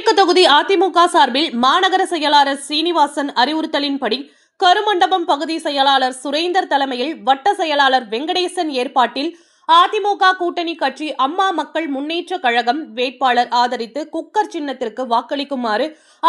மேற்கு தொகுதி அதிமுக சார்பில் மாநகர செயலாளர் சீனிவாசன் அறிவுறுத்தலின்படி கருமண்டபம் பகுதி செயலாளர் சுரேந்தர் தலைமையில் வட்ட செயலாளர் வெங்கடேசன் ஏற்பாட்டில் அதிமுக கூட்டணி கட்சி அம்மா மக்கள் முன்னேற்ற கழகம் வேட்பாளர் ஆதரித்து குக்கர் சின்னத்திற்கு வாக்களிக்குமாறு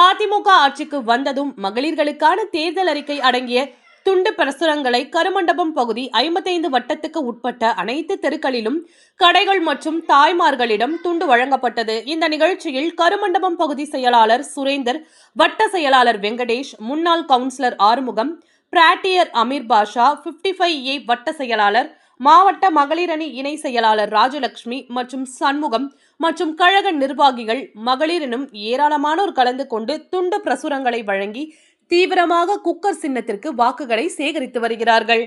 அதிமுக ஆட்சிக்கு வந்ததும் மகளிர்களுக்கான தேர்தல் அறிக்கை அடங்கிய துண்டு பிரசுரங்களை கருமண்டபம் பகுதி 55 வட்டத்துக்கு உட்பட்ட அனைத்து தெருக்களிலும் கடைகள் மற்றும் தாய்மார்களிடம் துண்டு வழங்கப்பட்டது. இந்த நிகழ்ச்சியில் கருமண்டபம் பகுதி செயலாளர் சுரேந்தர், வட்ட செயலாளர் வெங்கடேஷ், முன்னாள் கவுன்சிலர் ஆறுமுகம், பிராட்டியர் அமீர் பாஷா, 55A வட்ட செயலாளர், மாவட்ட மகளிர் அணி இணை செயலாளர் ராஜலட்சுமி மற்றும் சண்முகம் மற்றும் கழக நிர்வாகிகள், மகளிர் எனும் ஏராளமானோர் கலந்து கொண்டு துண்டு பிரசுரங்களை வழங்கி தீவிரமாக குக்கர் சின்னத்திற்கு வாக்குகளை சேகரித்து வருகிறார்கள்.